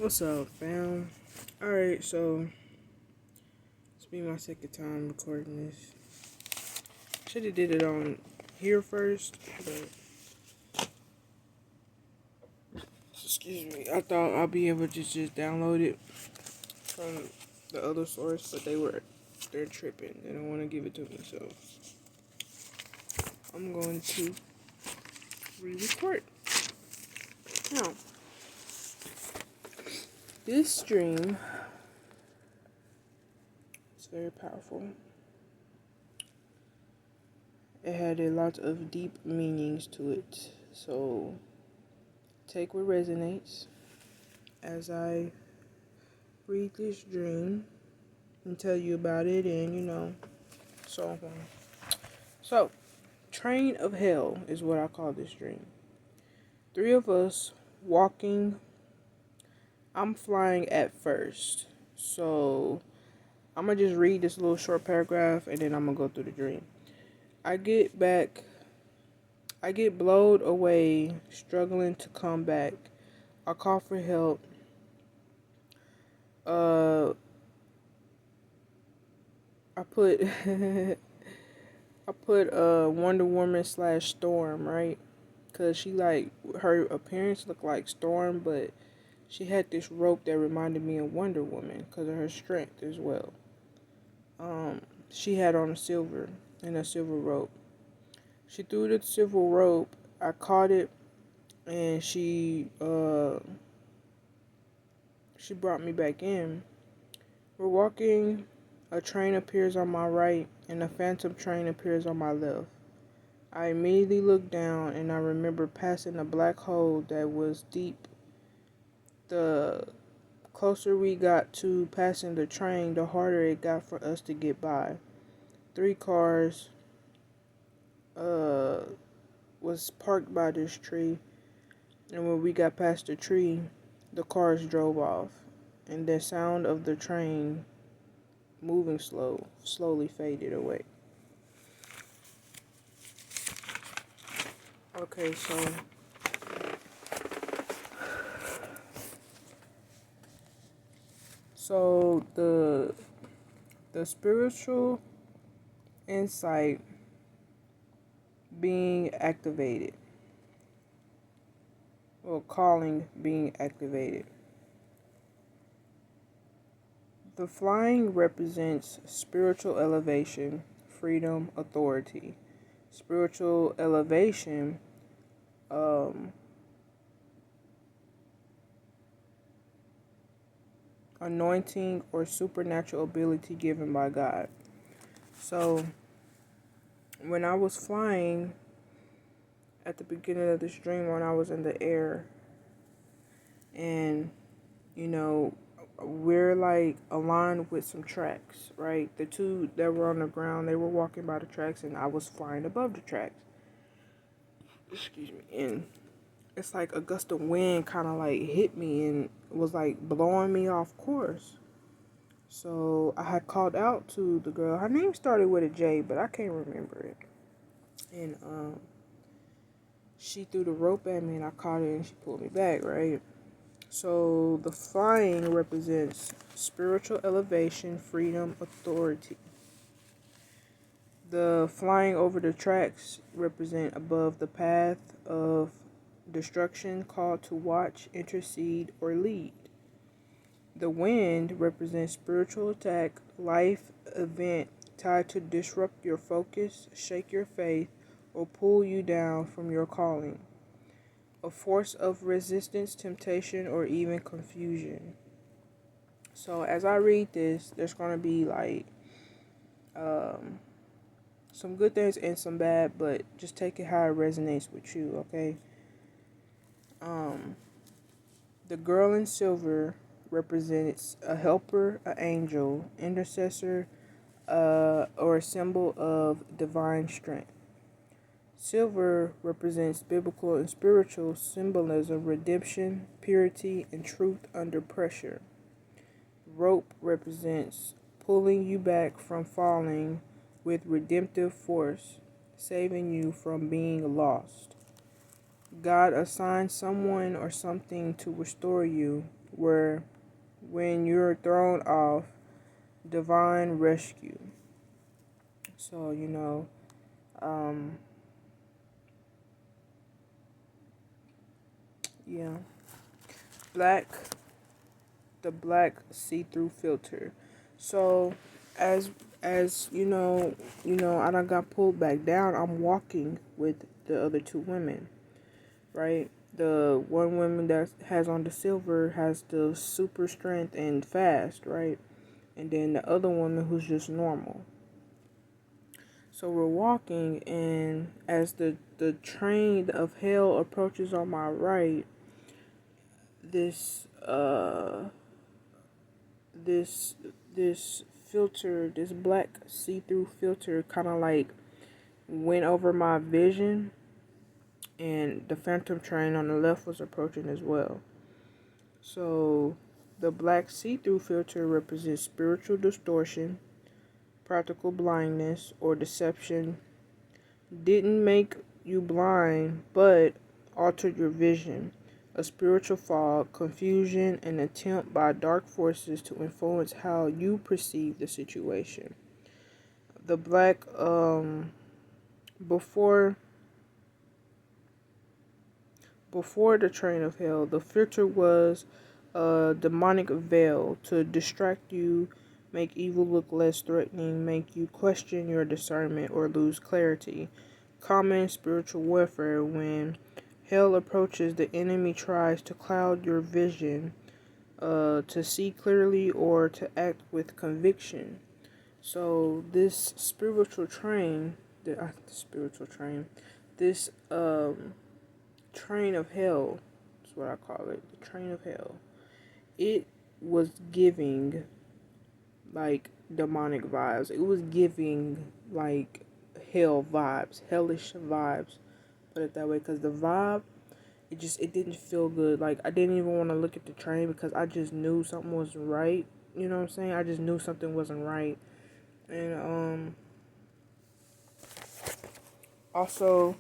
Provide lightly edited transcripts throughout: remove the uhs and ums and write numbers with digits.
What's up, fam? Alright, so it's been my second time recording this. Should have did it on here first, but excuse me. I thought I'd be able to just download it from the other source, but they're tripping. They don't want to give it to me, so I'm going to re-record. Now, this dream is very powerful. It had a lot of deep meanings to it, so take what resonates as I read this dream and tell you about it, and so on. So, train of hell is what I call this dream. Three of us walking. I'm flying at first, so I'm gonna just read this little short paragraph and then I'm gonna go through the dream. I get blowed away, struggling to come back. I call for help. I put Wonder Woman / Storm, right? Cause she her appearance looked like Storm, but she had this rope that reminded me of Wonder Woman because of her strength as well. She had on a silver rope. She threw the silver rope. I caught it, and she brought me back in. We're walking. A train appears on my right, and a phantom train appears on my left. I immediately looked down, and I remember passing a black hole that was deep. The closer we got to passing the train, the harder it got for us to get by. 3 cars was parked by this tree, and when we got past the tree, the cars drove off, and the sound of the train moving slowly faded away. Okay, so the spiritual insight being activated, or calling being activated. The flying represents spiritual elevation, freedom, authority. Spiritual elevation, anointing or supernatural ability given by God. So, when I was flying at the beginning of this dream, when I was in the air, and we're aligned with some tracks, right? The two that were on the ground, they were walking by the tracks, and I was flying above the tracks. Excuse me. And it's like a gust of wind kind of hit me and was blowing me off course. So I had called out to the girl. Her name started with a J, but I can't remember it. And she threw the rope at me, and I caught it, and she pulled me back, right? So the flying represents spiritual elevation, freedom, authority. The flying over the tracks represent above the path of destruction, called to watch, intercede, or lead. The wind represents spiritual attack, life event tied to disrupt your focus, shake your faith, or pull you down from your calling. A force of resistance, temptation, or even confusion. So as I read this, there's going to be some good things and some bad, but just take it how it resonates with you, okay? The girl in silver represents a helper, an angel, intercessor, or a symbol of divine strength. Silver represents biblical and spiritual symbolism, redemption, purity, and truth under pressure. Rope represents pulling you back from falling with redemptive force, saving you from being lost. God assigns someone or something to restore you, where when you're thrown off, divine rescue. So, um, yeah. Black, the black see-through filter. So, as I done got pulled back down. I'm walking with the other two women, right? The one woman that has on the silver has the super strength and fast, right? And then the other woman who's just normal. So we're walking, and as the train of hell approaches on my right, this this this filter, this black see-through filter, kind of like went over my vision, and the phantom train on the left was approaching as well. So the black see-through filter represents spiritual distortion, practical blindness, or deception. Didn't make you blind, but altered your vision. A spiritual fog, confusion, and attempt by dark forces to influence how you perceive the situation. The black, before before the train of hell, the filter was a demonic veil to distract you, make evil look less threatening, make you question your discernment or lose clarity. Common spiritual warfare: when hell approaches, the enemy tries to cloud your vision, to see clearly or to act with conviction. So this spiritual train, the spiritual train, this train of hell, is what I call it, the train of hell. It was giving like demonic vibes. It was giving like hell vibes, hellish vibes. Put it that way, because the vibe, it didn't feel good. Like, I didn't even want to look at the train because I just knew something wasn't right. You know what I'm saying? I just knew something wasn't right. And also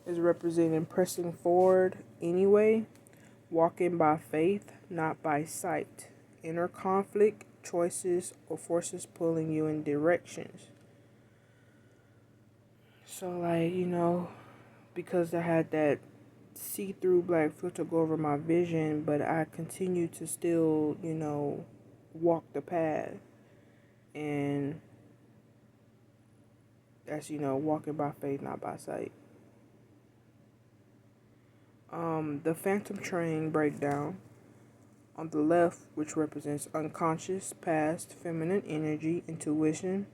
is representing pressing forward anyway, walking by faith, not by sight. Inner conflict, choices, or forces pulling you in directions. So, like, because I had that see-through black filter go over my vision, but I continue to still, walk the path. And that's, walking by faith, not by sight. The phantom train breakdown on the left, which represents unconscious, past, feminine energy, intuition,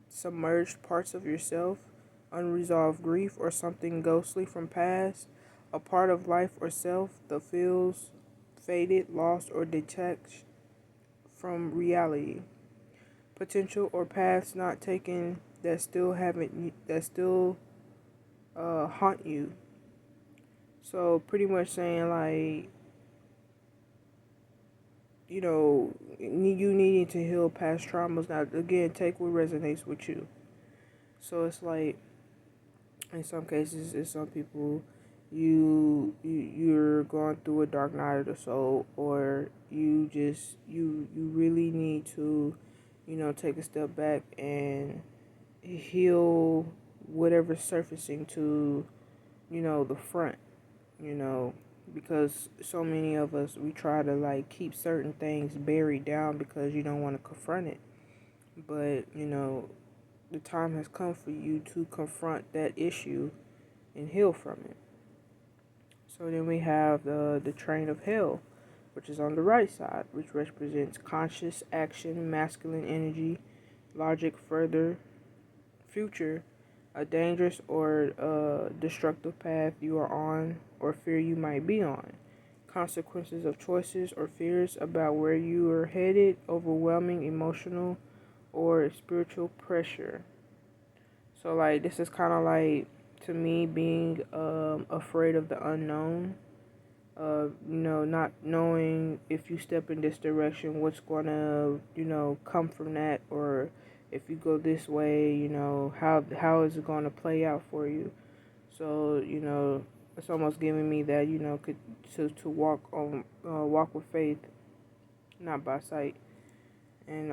submerged parts of yourself, unresolved grief or something ghostly from past, a part of life or self that feels faded, lost, or detached from reality. Potential or paths not taken that still haunt you. So pretty much saying, like, you needing to heal past traumas. Now, again, take what resonates with you. So it's like, in some cases, in some people, you're going through a dark night of the soul, or you really need to, take a step back and heal whatever's surfacing to, the front, you know, because so many of us, we try to like keep certain things buried down because you don't want to confront it. But, the time has come for you to confront that issue and heal from it. So then we have the train of hell, which is on the right side, which represents conscious action, masculine energy, logic, further, future, a dangerous or destructive path you are on or fear you might be on, consequences of choices or fears about where you are headed, overwhelming emotional or spiritual pressure. So, like, this is kind of like, to me, being afraid of the unknown. Not knowing if you step in this direction, what's going to, come from that, or if you go this way, how is it going to play out for you. So, it's almost giving me that, to walk with faith, not by sight. And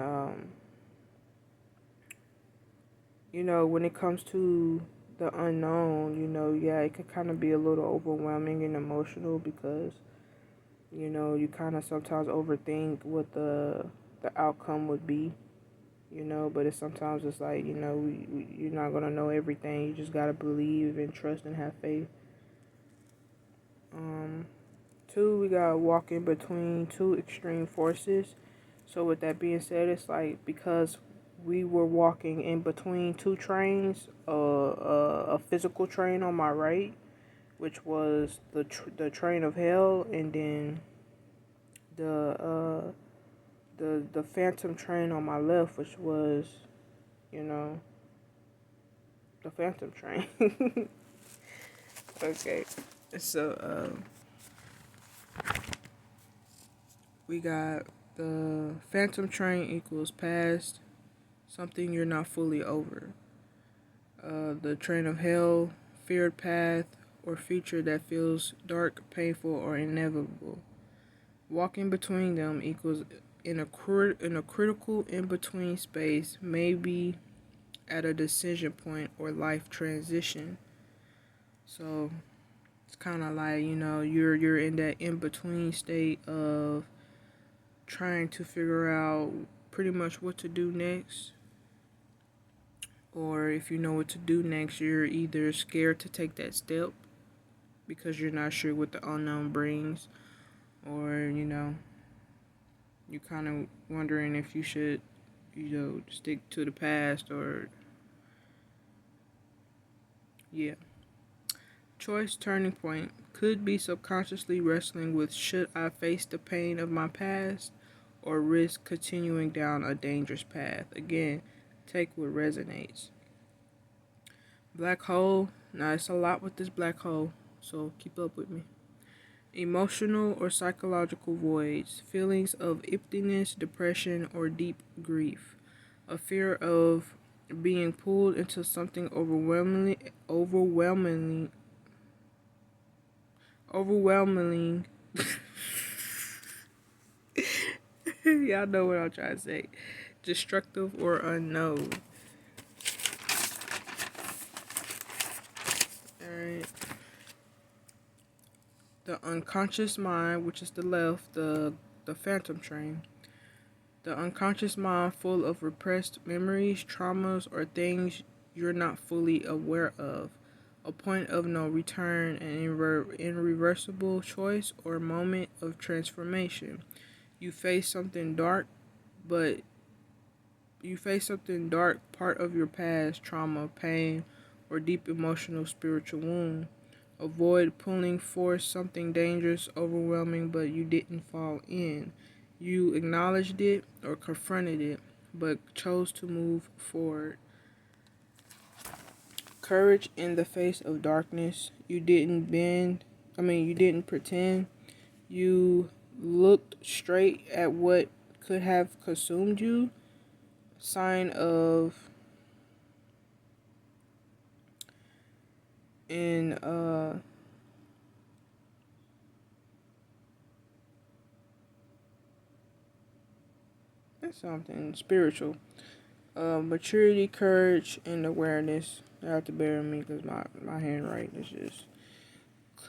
when it comes to the unknown, yeah, it could kind of be a little overwhelming and emotional because you kind of sometimes overthink what the outcome would be. But it's like, you're not gonna know everything. You just gotta believe and trust and have faith. Two, we got walking between two extreme forces. So with that being said, it's like because we were walking in between two trains, a physical train on my right, which was the train of hell, and then the the phantom train on my left, which was, you know, the phantom train. Okay, so we got the phantom train equals past, something you're not fully over. The train of hell, feared path, or future that feels dark, painful, or inevitable. Walking between them equals in a critical in between space, maybe at a decision point or life transition. So it's kind of like, you're in that in between state of trying to figure out pretty much what to do next. Or if you know what to do next, you're either scared to take that step because you're not sure what the unknown brings, or you kind of wondering if you should stick to the past, or yeah. Choice turning point could be subconsciously wrestling with, should I face the pain of my past or risk continuing down a dangerous path. Again, take what resonates. Black hole. Now it's a lot with this black hole, so keep up with me. Emotional or psychological voids, feelings of emptiness, depression, or deep grief. A fear of being pulled into something overwhelming. Y'all know what I'm trying to say. Destructive or unknown. Alright. The unconscious mind, which is the left, the phantom train. The unconscious mind full of repressed memories, traumas, or things you're not fully aware of. A point of no return, an irreversible choice or moment of transformation. You face something dark, part of your past, trauma, pain, or deep emotional spiritual wound. Avoid pulling for something dangerous, overwhelming, but you didn't fall in. You acknowledged it or confronted it, but chose to move forward. Courage in the face of darkness. You didn't pretend. You looked straight at what could have consumed you. Sign of that's something spiritual. Maturity, courage, and awareness. You have to bear with me because my handwriting is just.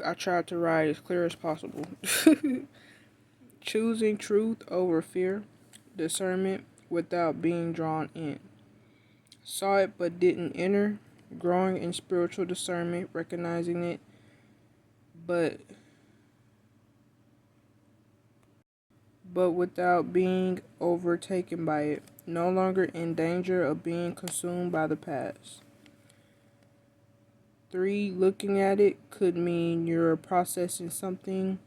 I tried to write as clear as possible. Choosing truth over fear. Discernment without being drawn in. Saw it but didn't enter. Growing in spiritual discernment, recognizing it, but without being overtaken by it. No longer in danger of being consumed by the past. 3. Looking at it could mean you're processing something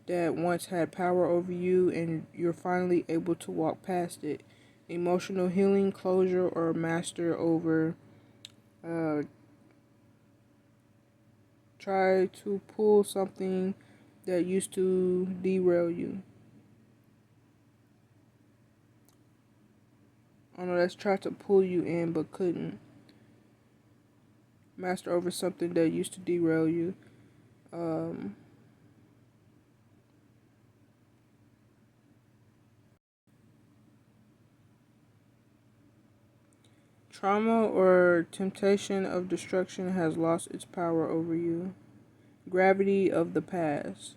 that once had power over you and you're finally able to walk past it. Emotional healing, closure, or master over. Try to pull something that used to derail you. I know that's tried to pull you in but couldn't. Master over something that used to derail you. Trauma or temptation of destruction has lost its power over you. Gravity of the past.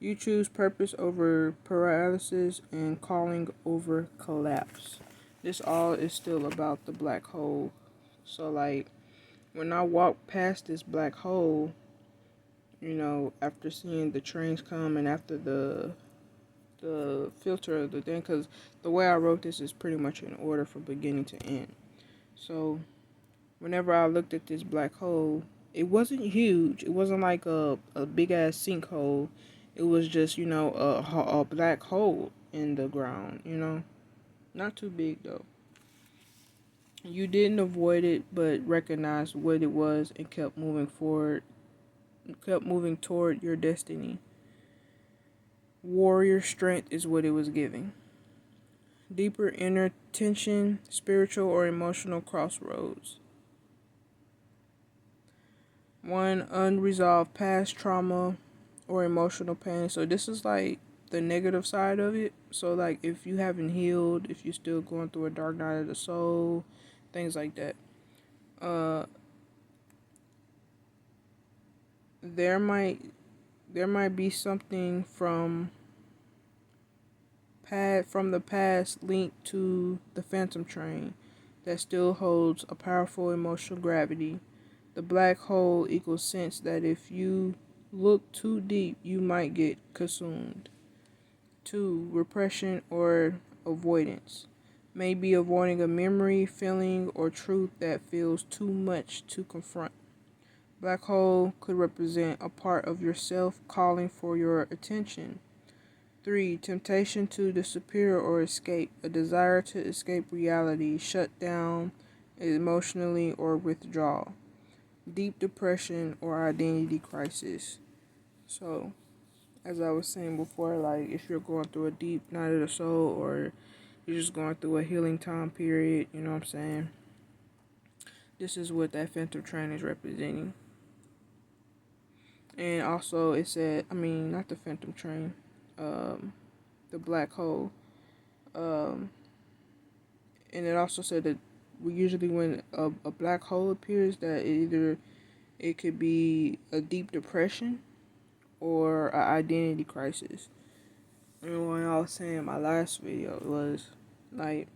You choose purpose over paralysis and calling over collapse. This all is still about the black hole. So, like, when I walked past this black hole, after seeing the trains come and after the filter of the thing, because the way I wrote this is pretty much in order from beginning to end. So, whenever I looked at this black hole, it wasn't huge. It wasn't like a big ass sinkhole. It was just, a black hole in the ground. Not too big though. You didn't avoid it, but recognized what it was and kept moving forward, kept moving toward your destiny. Warrior strength is what it was giving. Deeper inner tension, spiritual or emotional crossroads. One, unresolved past trauma or emotional pain. So this is like the negative side of it. So like if you haven't healed, if you're still going through a dark night of the soul, things like that. There might be something from the past linked to the phantom train that still holds a powerful emotional gravity. The black hole equals sense that if you look too deep, you might get consumed. 2. Repression or avoidance. Maybe avoiding a memory, feeling, or truth that feels too much to confront. Black hole could represent a part of yourself calling for your attention. 3. Temptation to disappear or escape. A desire to escape reality, shut down emotionally, or withdraw. Deep depression or identity crisis. So, as I was saying before, like if you're going through a deep night of the soul or you're just going through a healing time period, you know what I'm saying? This is what that phantom train is representing. And also it said, not the phantom train, the black hole. And it also said that usually when a black hole appears, that it could be a deep depression or an identity crisis. And what I was saying in my last video was, like,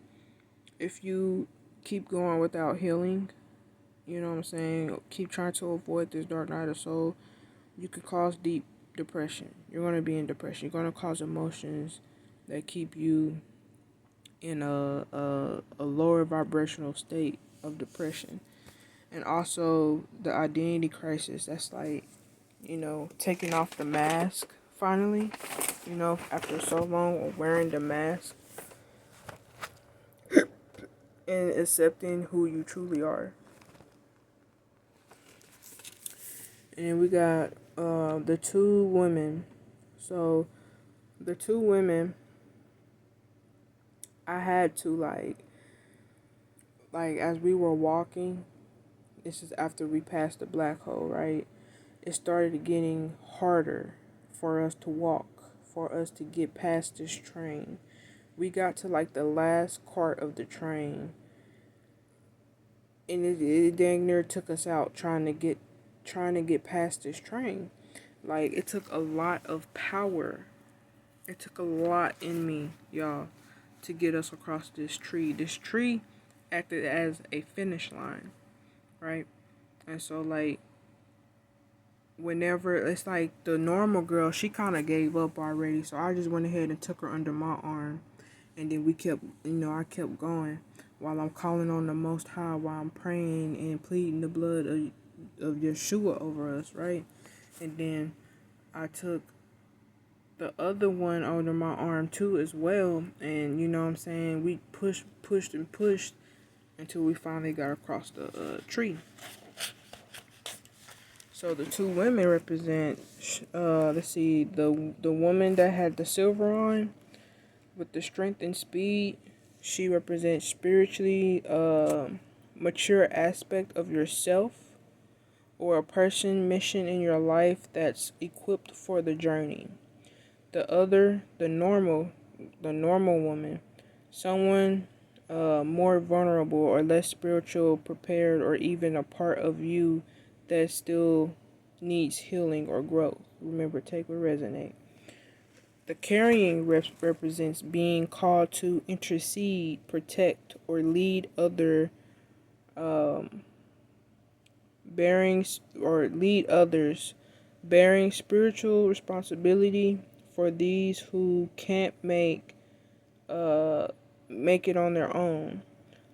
if you keep going without healing, you know what I'm saying, keep trying to avoid this dark night of soul, you could cause deep depression. You're going to be in depression. You're going to cause emotions that keep you in a lower vibrational state of depression. And also the identity crisis, that's like, taking off the mask finally, after so long of wearing the mask and accepting who you truly are. And we got the two women. So the two women, I had to like as we were walking, this is after we passed the black hole, right? It started getting harder for us to walk, for us to get past this train. We got to like the last part of the train, and it dang near took us out trying to get past this train. Like, it took a lot of power. It took a lot in me, y'all, to get us across this tree. This tree acted as a finish line, right? And so, like, whenever it's like the normal girl, she kind of gave up already. So I just went ahead and took her under my arm. And then we kept, I kept going while I'm calling on the Most High, while I'm praying and pleading the blood of Yeshua over us, right? And then I took the other one under my arm too as well. And you know what I'm saying? We pushed until we finally got across the tree. So the two women represent, let's see, the woman that had the silver on with the strength and speed, She represents spiritually mature aspect of yourself or a person mission in your life that's equipped for the journey. The other, the normal woman, someone more vulnerable or less spiritual prepared, or even a part of you that still needs healing or growth. Remember, take what resonate. The carrying represents being called to intercede, protect, or lead other um, lead others, bearing spiritual responsibility for these who can't make it on their own.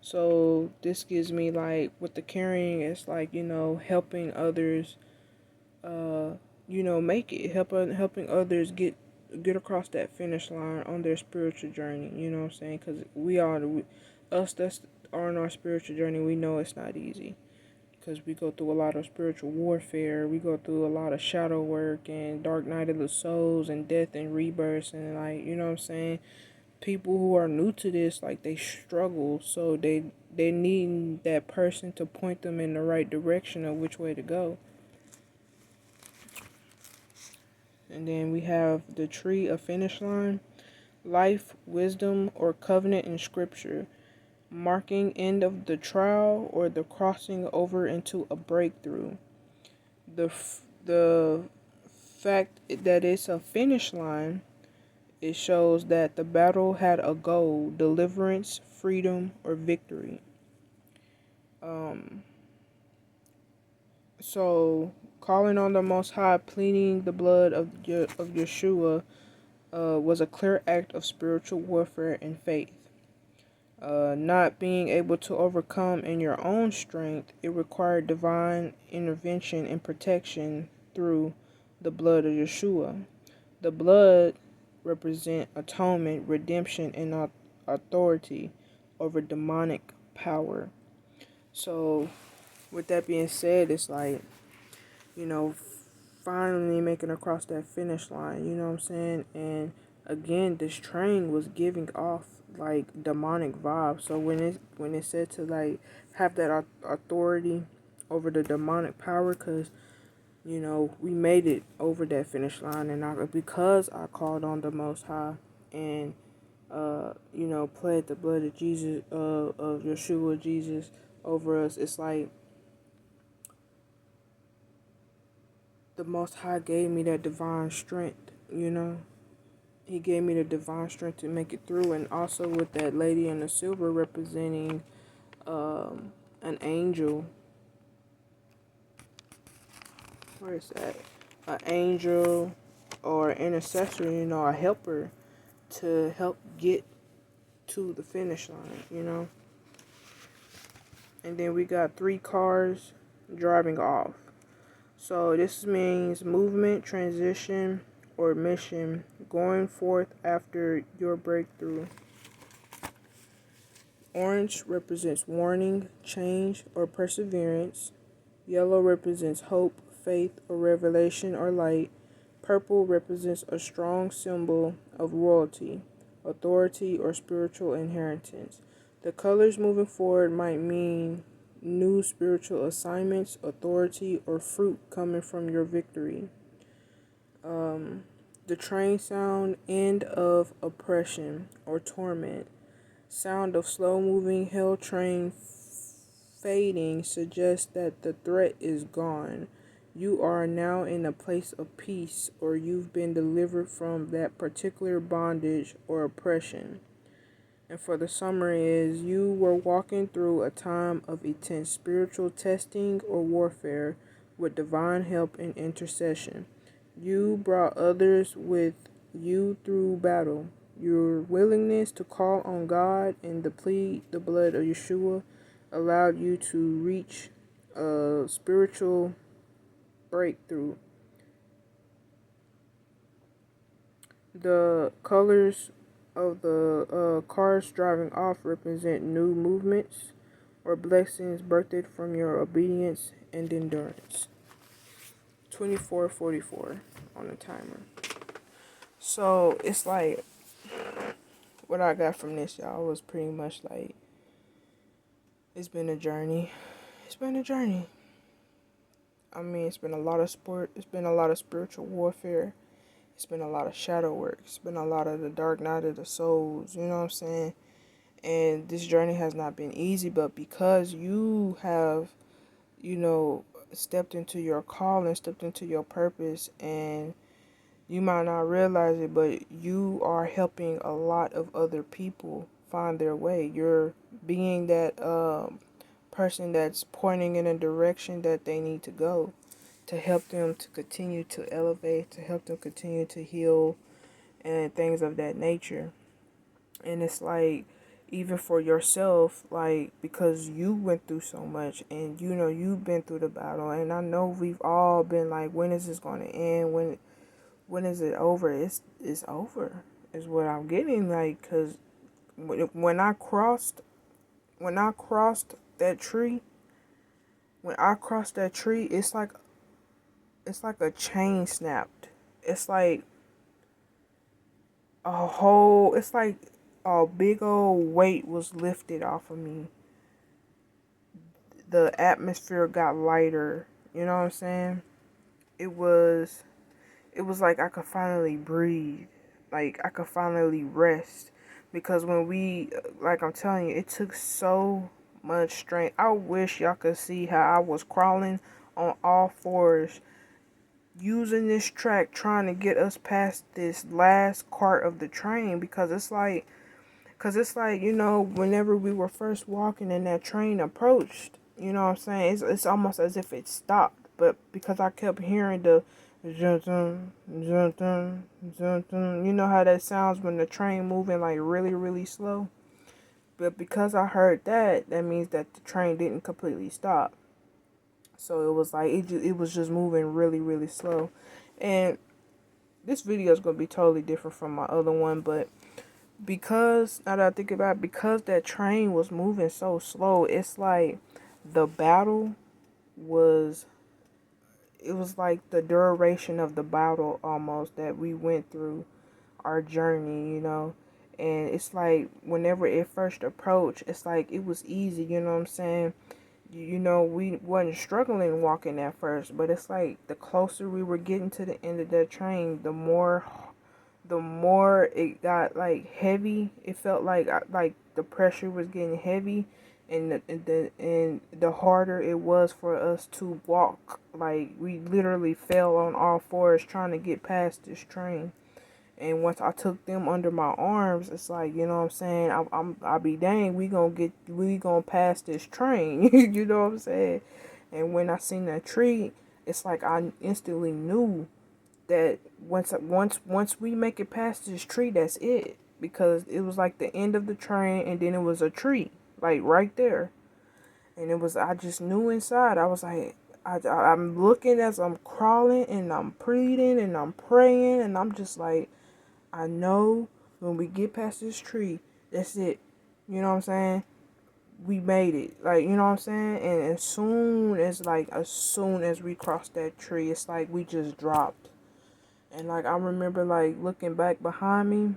So this gives me, like, with the carrying, it's like, helping others make it, helping others get across that finish line on their spiritual journey. You know what I'm saying? Because us that's on our spiritual journey, we know it's not easy, because we go through a lot of spiritual warfare. We go through a lot of shadow work and dark night of the souls and death and rebirths, and, like, you know what I'm saying, people who are new to this, like, they struggle, so they need that person to point them in the right direction of which way to go. And then we have the tree of finish line, life, wisdom, or covenant in scripture, marking end of the trial or the crossing over into a breakthrough. The fact that it's a finish line, it shows that the battle had a goal: deliverance, freedom, or victory. So calling on the Most High, pleading the blood of Yeshua, was a clear act of spiritual warfare and faith. Not being able to overcome in your own strength, it required divine intervention and protection through the blood of Yeshua. The blood represent atonement, redemption, and authority over demonic power. So, with that being said, it's like, you know, finally making across that finish line, you know what I'm saying? And again, this train was giving off, like, demonic vibes. So when it said to, like, have that authority over the demonic power, because, we made it over that finish line, and because I called on the Most High and pled the blood of Jesus, of Yeshua Jesus over us. It's like the Most High gave me that divine strength, He gave me the divine strength to make it through. And also with that lady in the silver representing an angel. Where is that? An angel or intercessor, a helper to help get to the finish line, And then we got 3 cars driving off. So this means movement, transition, or mission, going forth after your breakthrough. Orange represents warning, change, or perseverance. Yellow represents hope, faith, or revelation or light. Purple represents a strong symbol of royalty, authority, or spiritual inheritance. The colors moving forward might mean new spiritual assignments, authority, or fruit coming from your victory. The train sound, end of oppression or torment. Sound of slow moving hell train fading suggests that the threat is gone. You are now in a place of peace, or you've been delivered from that particular bondage or oppression. And for the summary is, you were walking through a time of intense spiritual testing or warfare with divine help and intercession. You brought others with you through battle. Your willingness to call on God and to plead the blood of Yeshua allowed you to reach a spiritual breakthrough. The colors of the cars driving off represent new movements or blessings birthed from your obedience and endurance. 24:44 on the timer. So it's like what I got from this, y'all, was pretty much like, it's been a journey. It's been a journey. I mean, it's been a lot of sport. It's been a lot of spiritual warfare. It's been a lot of shadow work. It's been a lot of the dark night of the souls. You know what I'm saying? And this journey has not been easy, but because you have, you know, stepped into your call and stepped into your purpose, and you might not realize it, but you are helping a lot of other people find their way. You're being that person that's pointing in a direction that they need to go, to help them to continue to elevate, to help them continue to heal, and things of that nature. And it's like, even for yourself, like, because you went through so much, and you know you've been through the battle, and I know we've all been like, when is this going to end? When is it over? It's over, is what I'm getting. Like, because when I crossed that tree, it's like a chain snapped. It's like it's like a big old weight was lifted off of me. The atmosphere got lighter. You know what I'm saying? It was like I could finally breathe. Like I could finally rest. Because when like I'm telling you, it took so much strength. I wish y'all could see how I was crawling on all fours, using this track, trying to get us past this last cart of the train. Because it's like, you know, whenever we were first walking and that train approached, you know what I'm saying? It's almost as if it stopped. But because I kept hearing the zun, zun, zun, zun, you know how that sounds when the train moving like really, really slow? But because I heard that, that means that the train didn't completely stop. So it was like, it was just moving really, really slow. And this video is going to be totally different from my other one, but because, now that I think about it, because that train was moving so slow, it's like the battle was, it was like the duration of the battle almost that we went through our journey, you know. And it's like whenever it first approached, it's like it was easy, you know what I'm saying? You know, we wasn't struggling walking at first, but it's like the closer we were getting to the end of that train, the more it got like heavy. It felt like the pressure was getting heavy, and the harder it was for us to walk. Like we literally fell on all fours trying to get past this train. And once I took them under my arms, it's like, you know what I'm saying, I'll be dang, we gonna pass this train. You know what I'm saying? And when I seen that tree, it's like I instantly knew that once we make it past this tree, that's it. Because it was like the end of the train, and then it was a tree like right there. And it was, I just knew inside, I was like, I'm looking as I'm crawling, and I'm pleading, and I'm praying, and I'm just like, I know when we get past this tree, that's it. You know what I'm saying? We made it. Like, you know what I'm saying? And as soon as we crossed that tree, it's like we just dropped. And like I remember like looking back behind me,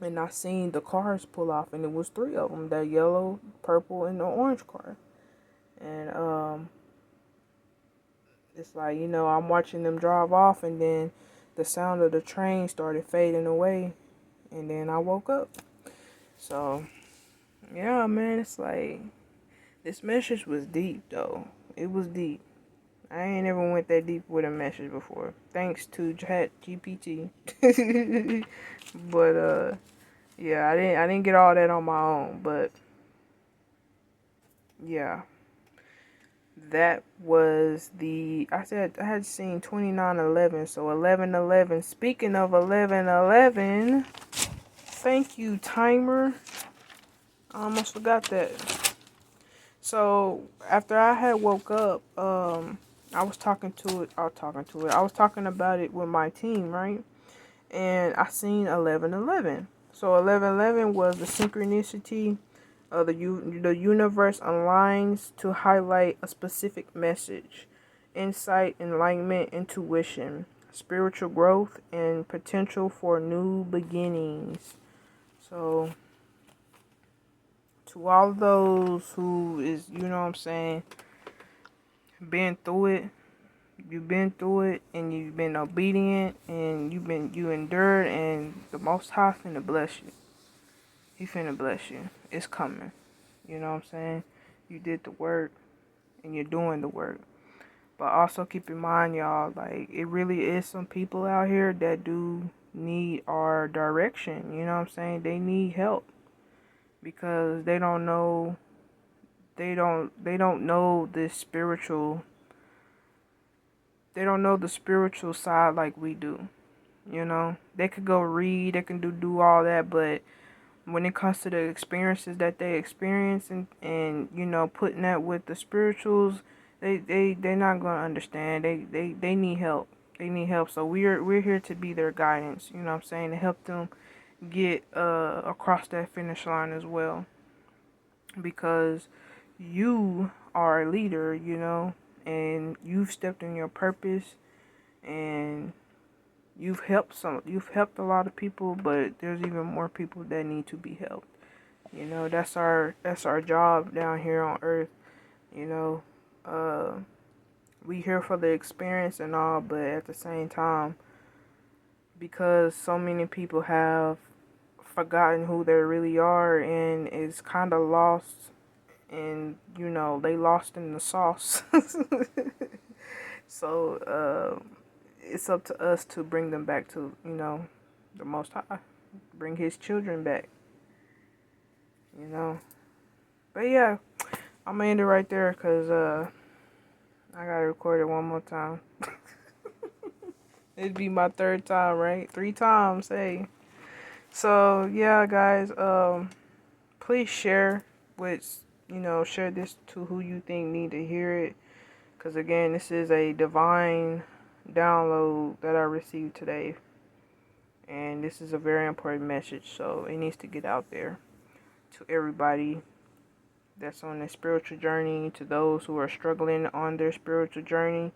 and I seen the cars pull off, and it was three of them, that yellow, purple, and the orange car. And it's like, you know, I'm watching them drive off, and then the sound of the train started fading away, and then I woke up. So yeah, man, it's like, this message was deep though. It was deep. I ain't ever went that deep with a message before, thanks to Chat GPT. But yeah, I didn't get all that on my own, but yeah. That was I said I had seen 2911, so 1111. Speaking of 1111, thank you, timer. I almost forgot that. So after I had woke up, I was talking about it with my team, right? And I seen 1111. So 1111 was the synchronicity of the universe aligns to highlight a specific message: insight, enlightenment, intuition, spiritual growth, and potential for new beginnings. So to all of those who is, you know what I'm saying, been through it, you've been through it and you've been obedient and you endured, and the Most High finna bless you. He finna bless you. It's coming. You know what I'm saying? You did the work and you're doing the work. But also keep in mind, y'all, like, it really is some people out here that do need our direction. You know what I'm saying? They need help because they don't know this spiritual, they don't know the spiritual side like we do. You know, they could go read, they can do all that, but when it comes to the experiences that they experience and you know, putting that with the spirituals, they're not gonna understand. They need help. They need help. So we're here to be their guidance, you know what I'm saying, to help them get across that finish line as well. Because you are a leader, you know, and you've stepped in your purpose, and you've helped a lot of people, but there's even more people that need to be helped. You know, that's our job down here on earth. You know, we here for the experience and all, but at the same time, because so many people have forgotten who they really are and is kind of lost, and you know, they lost in the sauce. So it's up to us to bring them back to, you know, the Most High, bring His children back, you know. But yeah, I'm gonna end it right there because I gotta record it one more time. It'd be my third time, right? 3 times, hey. So yeah, guys, please share share this to who you think need to hear it. Because again, this is a divine download that I received today. And this is a very important message, so it needs to get out there to everybody that's on their spiritual journey, to those who are struggling on their spiritual journey.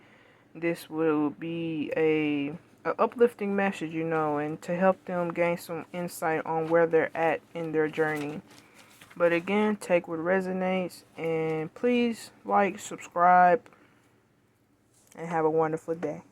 This will be a uplifting message, you know, and to help them gain some insight on where they're at in their journey. But again, take what resonates, and please like, subscribe, and have a wonderful day.